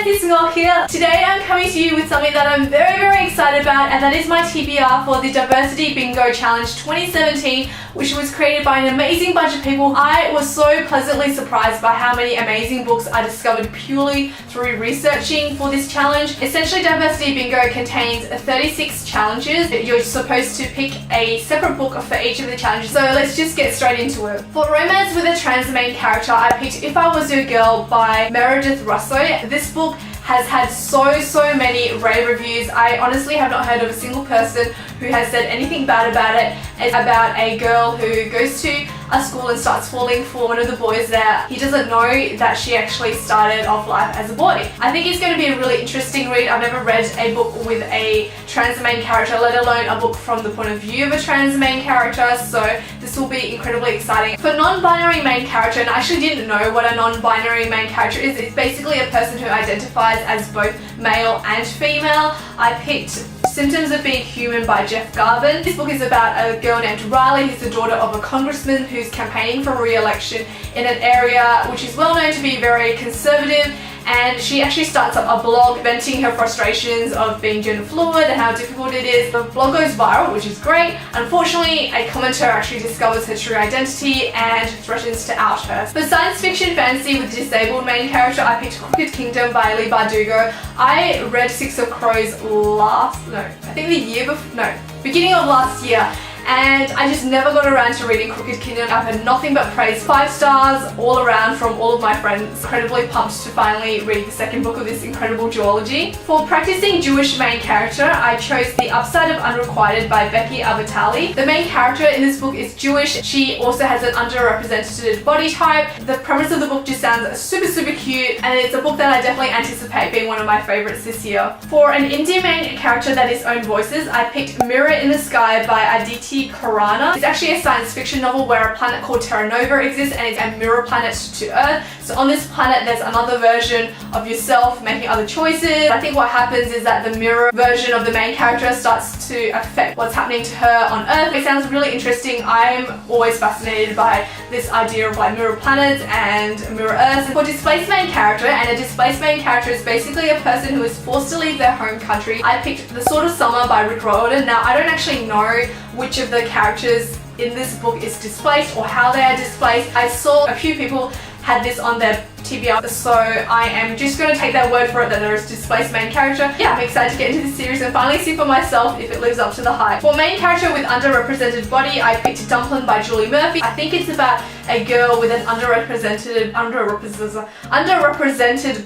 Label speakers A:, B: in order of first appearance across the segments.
A: it's Ngok here. Today I'm coming to you with something that I'm very excited about, and that is my TBR for the Diversity Bingo Challenge 2017, which was created by an amazing bunch of people. I was so pleasantly surprised by how many amazing books I discovered purely through researching for this challenge. Essentially, Diversity Bingo contains 36 challenges. You're supposed to pick a separate book for each of the challenges, so let's just get straight into it. For Romance with a Trans Main Character, I picked If I Was Your Girl by Meredith Russo. This book has had so many rave reviews. I honestly have not heard of a single person who has said anything bad about it. It's about a girl who goes to a school and starts falling for one of the boys there. He doesn't know that she actually started off life as a boy. I think it's going to be a really interesting read. I've never read a book with a trans main character, let alone a book from the point of view of a trans main character, so this will be incredibly exciting. For non-binary main character, and I actually didn't know what a non-binary main character is, it's basically a person who identifies as both male and female. I picked Symptoms of Being Human by Jeff Garvin. This book is about a girl named Riley who's the daughter of a congressman who's campaigning for re-election in an area which is well known to be very conservative, and she actually starts up a blog venting her frustrations of being gender fluid and how difficult it is. The blog goes viral, which is great. Unfortunately, a commenter actually discovers her true identity and threatens to out her. For science fiction fantasy with disabled main character, I picked Crooked Kingdom by Leigh Bardugo. I read Six of Crows beginning of last year, and I just never got around to reading Crooked Kingdom. I've had nothing but praise, 5 stars all around from all of my friends. Incredibly pumped to finally read the second book of this incredible duology. For Practicing Jewish Main Character, I chose The Upside of Unrequited by Becky Albertalli. The main character in this book is Jewish. She also has an underrepresented body type. The premise of the book just sounds super cute, and it's a book that I definitely anticipate being one of my favorites this year. For an indie main character that is own voices, I picked Mirror in the Sky by Aditi Karana. It's actually a science fiction novel where a planet called Terra Nova exists, and it's a mirror planet to Earth. So on this planet there's another version of yourself making other choices. I think what happens is that the mirror version of the main character starts to affect what's happening to her on Earth. It sounds really interesting. I'm always fascinated by this idea of like mirror planets and mirror Earths. For Displaced Main Character, and a displaced main character is basically a person who is forced to leave their home country, I picked The Sword of Summer by Rick Riordan. Now, I don't actually know which of the characters in this book is displaced or how they are displaced. I saw a few people had this on their TBR, so I am just going to take their word for it that there is displaced main character. Yeah, I'm excited to get into this series and finally see for myself if it lives up to the hype. For main character with underrepresented body, I picked Dumplin' by Julie Murphy. I think it's about a girl with an underrepresented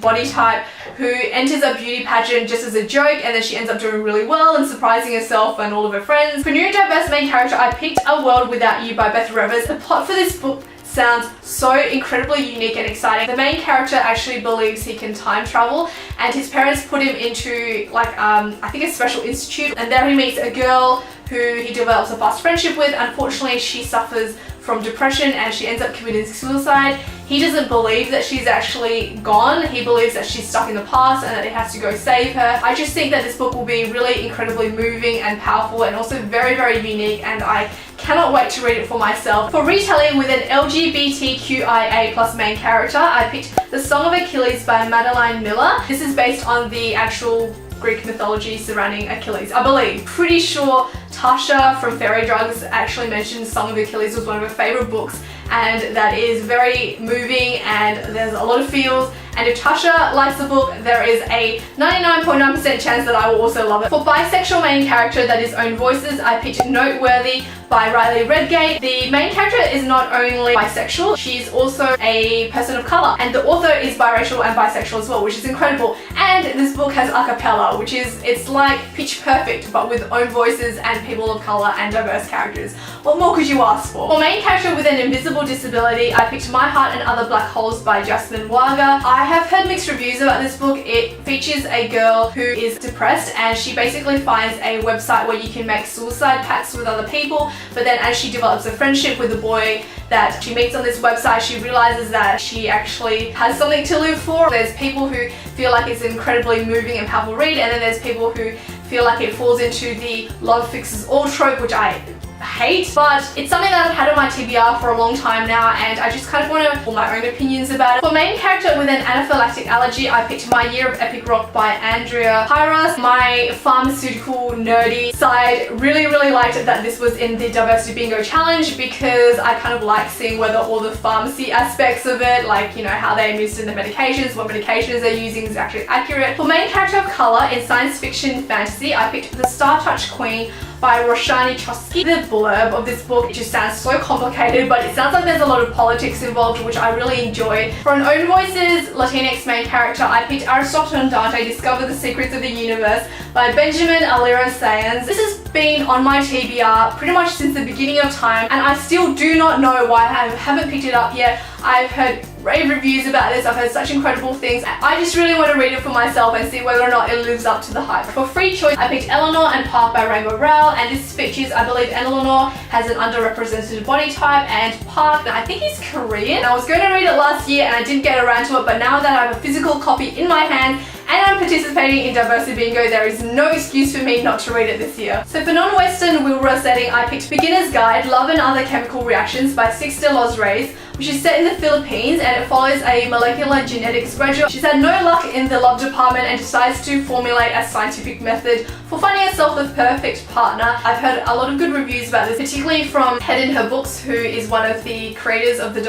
A: body type who enters a beauty pageant just as a joke, and then she ends up doing really well and surprising herself and all of her friends. For new diverse main character, I picked A World Without You by Beth Revers. The plot for this book sounds so incredibly unique and exciting. The main character actually believes he can time travel, and his parents put him into like I think a special institute, and there he meets a girl who he develops a fast friendship with. Unfortunately, she suffers from depression and she ends up committing suicide. He doesn't believe that she's actually gone. He believes that she's stuck in the past and that he has to go save her. I just think that this book will be really incredibly moving and powerful, and also very unique, and I cannot wait to read it for myself. For retelling with an LGBTQIA+ main character, I picked The Song of Achilles by Madeline Miller. This is based on the actual Greek mythology surrounding Achilles, I believe. Pretty sure Tasha from Fairy Drugs actually mentioned Song of Achilles was one of her favorite books, and that is very moving and there's a lot of feels. And if Tasha likes the book, there is a 99.9% chance that I will also love it. For bisexual main character that is own voices, I picked Noteworthy by Riley Redgate. The main character is not only bisexual, she's also a person of color, and the author is biracial and bisexual as well, which is incredible. And this book has a cappella, which is, it's like Pitch Perfect but with own voices and people of color and diverse characters. What more could you ask for? For main character with an invisible disability, I picked My Heart and Other Black Holes by Jasmine Waga. I have heard mixed reviews about this book. It features a girl who is depressed, and she basically finds a website where you can make suicide pacts with other people, but then as she develops a friendship with the boy that she meets on this website, she realizes that she actually has something to live for. There's people who feel like it's an incredibly moving and powerful read, and then there's people who feel like it falls into the love fixes all trope, which I hate, but it's something that I've had on my TBR for a long time now, and I just kind of want to form my own opinions about it. For main character with an anaphylactic allergy, I picked My Year of Epic Rock by Andrea Heidlas. My pharmaceutical nerdy side really liked that this was in the Diversity Bingo Challenge, because I kind of like seeing whether all the pharmacy aspects of it, like, you know, how they administer the medications, what medications they're using is actually accurate. For main character of color in science fiction fantasy, I picked The Star Touch Queen by Roshani Chosky. The blurb of this book, it just sounds so complicated, but it sounds like there's a lot of politics involved, which I really enjoy. For an Own Voices Latinx main character, I picked Aristotle and Dante Discover the Secrets of the Universe by Benjamin Alira Sayans. This has been on my TBR pretty much since the beginning of time, and I still do not know why I haven't picked it up yet. I've heard rave reviews about this, I've heard such incredible things. I just really want to read it for myself and see whether or not it lives up to the hype. For free choice, I picked Eleanor and Park by Rainbow Rowell, and this features, I believe, Eleanor has an underrepresented body type, and Park, I think he's Korean. I was going to read it last year and I didn't get around to it, but now that I have a physical copy in my hand and I'm participating in Diversity Bingo, there is no excuse for me not to read it this year. So for non-Western Wilbur setting, I picked Beginner's Guide, Love and Other Chemical Reactions by Six de los Reyes, which is set in the Philippines, and it follows a molecular genetics graduate. She's had no luck in the love department and decides to formulate a scientific method for finding herself the perfect partner. I've heard a lot of good reviews about this, particularly from Head in Her Books, who is one of the creators of the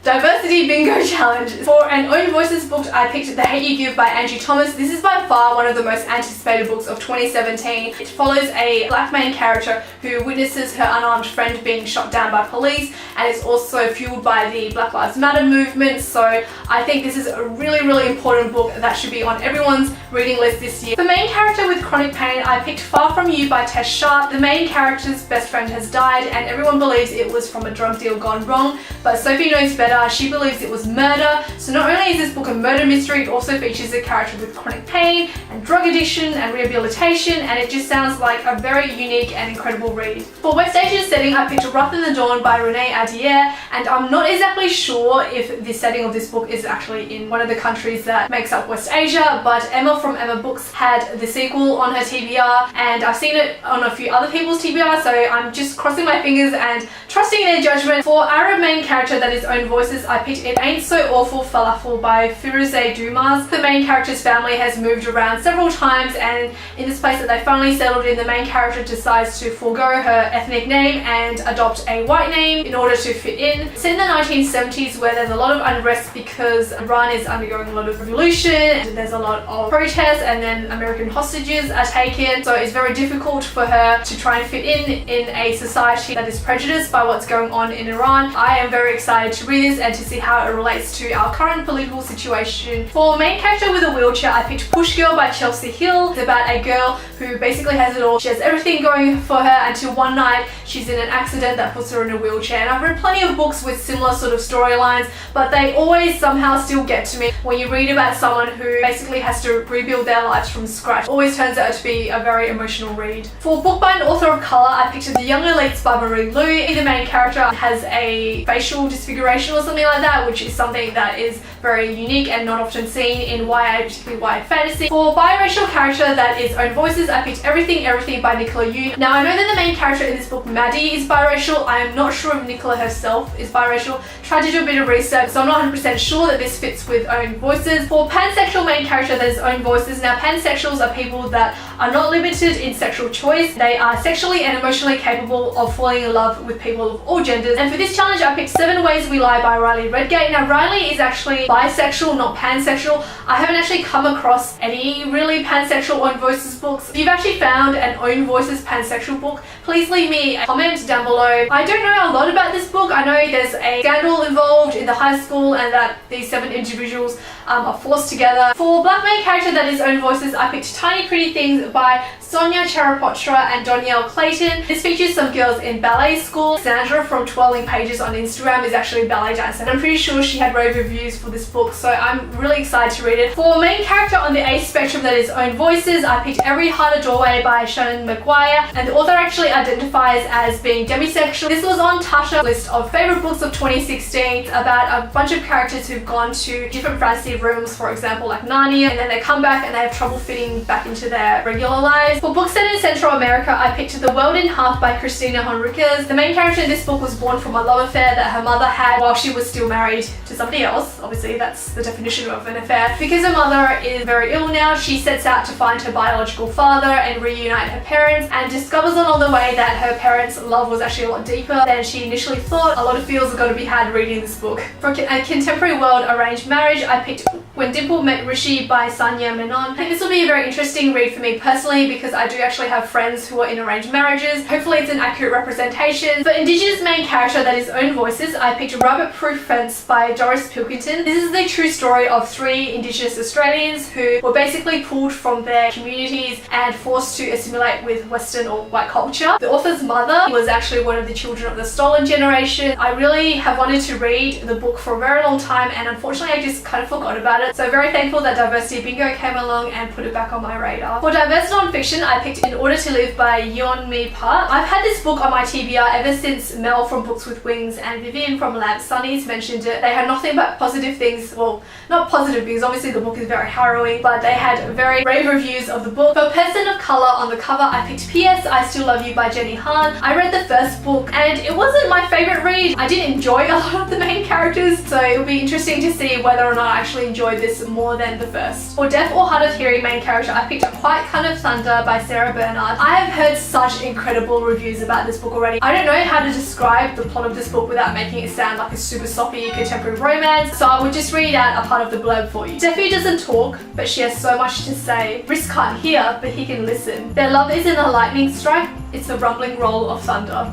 A: Diversity Bingo Challenge. For an Own Voices book, I picked The Hate You Give by Angie Thomas. This is by far one of the most anticipated books of 2017. It follows a black main character who witnesses her unarmed friend being shot down by police, and it's also fueled by the Black Lives Matter movement. So I think this is a really important book that should be on everyone's reading list this year. For main character with chronic pain, I picked Far From You by Tess Sharp. The main character's best friend has died, and everyone believes it was from a drug deal gone wrong, but Sophie knows better. She believes it was murder. So not only is this book a murder mystery, it also features a character with chronic pain and drug addiction and rehabilitation, and it just sounds like a very unique and incredible read. For West Asian setting, I picked Wrath in the Dawn by Renee Adair, and I'm not exactly sure if the setting of this book is actually in one of the countries that makes up West Asia, but Emma from Emma Books had the sequel on her TBR, and I've seen it on a few other people's TBR, so I'm just crossing my fingers and trusting their judgment. For Arab main character that is Own Voices, I picked It Ain't So Awful Falafel by Firuze Dumas. The main character's family has moved around several times, and in this place that they finally settled in, the main character decides to forego her ethnic name and adopt a white name in order to fit in. It's in the 1970s, where there's a lot of unrest because Iran is undergoing a lot of revolution, and there's a lot of protests, and then American hostages are taken, so it's very difficult for her to try and fit in a society that is prejudiced by what's going on in Iran. I am very excited to read this and to see how it relates to our current political situation. For main character with a wheelchair, I picked Push Girl by Chelsea Hill. It's about a girl who basically has it all. She has everything going for her until one night she's in an accident that puts her in a wheelchair. And I've read plenty of books with similar sort of storylines, but they always somehow still get to me. When you read about someone who basically has to rebuild their lives from scratch, it always turns out to be a very emotional read. For book by an author of color, I picked The Young Elites by Marie Lu. The main character has a facial disfiguration or something like that, which is something that is very unique and not often seen in YA, particularly YA fantasy. For biracial character that is Own Voices, I picked Everything by Nicolai. Now I know that the main character in this book, Maddie, is biracial. I am not sure if Nicolai herself is biracial. Tried to do a bit of research, so I'm not 100% sure that this fits with Own Voices. For pansexual main character that is Own Voices, now pansexuals are people that are not limited in sexual choice. They are sexually and emotionally capable of falling in love with people of all genders. And for this challenge, I picked 7 Ways We Lie by Riley Redgate. Now Riley is actually bisexual, not pansexual. I haven't actually come across any really pansexual Own Voices books. If you've actually found an Own Voices pansexual book, please leave me a comment down below. I don't know a lot about this book. I know there's a scandal involved in the high school and that these 7 individuals are forced together. For black main character that is Own Voices, I picked Tiny Pretty Things by Sonia Charapotra and Danielle Clayton. This features some girls in ballet school. Sandra from Twirling Pages on Instagram is actually a ballet dancer, and I'm pretty sure she had rave reviews for this book, so I'm really excited to read it. For main character on the ace spectrum that is Own Voices, I picked Every Heart a Doorway by Shannon McGuire, and the author actually identifies as being demisexual. This was on Tasha's list of favorite books of 2016. It's about a bunch of characters who've gone to different fantasy rooms, for example, like Narnia, and then they come back and they have trouble fitting back into their regular lives. For books set in Central America, I picked The World in Half by Cristina Henriquez. The main character in this book was born from a love affair that her mother had while she was still married to somebody else. Obviously, that's the definition of an affair. Because her mother is very ill now, she sets out to find her biological father and reunite her parents, and discovers along the way that her parents' love was actually a lot deeper than she initially thought. A lot of feels are going to be had reading this book. For a contemporary world arranged marriage, I picked When Dimple Met Rishi by Sanya Menon. I think this will be a very interesting read for me personally because I do actually have friends who are in arranged marriages. Hopefully it's an accurate representation. For Indigenous main character that is own voices, I picked Rabbit Proof Fence by Doris Pilkington. This is the true story of 3 Indigenous Australians who were basically pulled from their communities and forced to assimilate with Western or white culture. The author's mother was actually one of the children of the stolen generation. I really have wanted to read the book for a very long time, and unfortunately I just kind of forgot about it. So very thankful that Diversity Bingo came along and put it back on my radar. For diverse non-fiction, I picked In Order to Live by Yeon Mi Park. I've had this book on my TBR ever since Mel from Books with Wings and Vivian from Lamp Sunnies mentioned it. They had nothing but positive things. Well, not positive because obviously the book is very harrowing, but they had very rave reviews of the book. For Person of Color on the cover, I picked P.S. I Still Love You by Jenny Han. I read the first book and it wasn't my favorite read. I did enjoy a lot of the main characters, so it'll be interesting to see whether or not I actually enjoyed this more than the first. For Deaf or Hard of Hearing main character, I picked Quiet Kind of Thunder by Sarah Bernard. I have heard such incredible reviews about this book already. I don't know how to describe the plot of this book without making it sound like a super soppy contemporary romance, so I would just read out a part of the blurb for you. Steffi doesn't talk, but she has so much to say. Brisk can't hear, but he can listen. Their love isn't a lightning strike, it's the rumbling roll of thunder.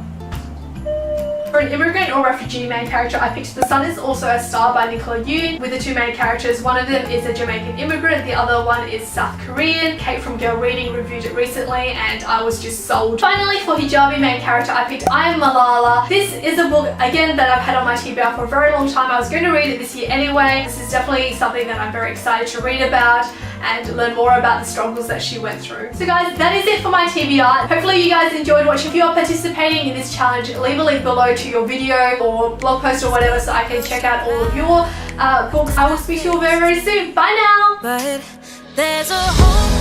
A: For an immigrant or refugee main character, I picked The Sun Is Also a Star by Nicolai. With the 2 main characters, one of them is a Jamaican immigrant, the other one is South Korean. Kate from Girl Reading reviewed it recently and I was just sold. Finally, for hijabi main character, I picked I Am Malala. This is a book, again, that I've had on my TBR for a very long time. I was going to read it this year anyway. This is definitely something that I'm very excited to read about and learn more about the struggles that she went through. So guys, that is it for my TBR. Hopefully you guys enjoyed watching. If you are participating in this challenge, leave a link below to your video or blog post or whatever so I can check out all of your books. I will speak to you all very, very soon. Bye now! But there's a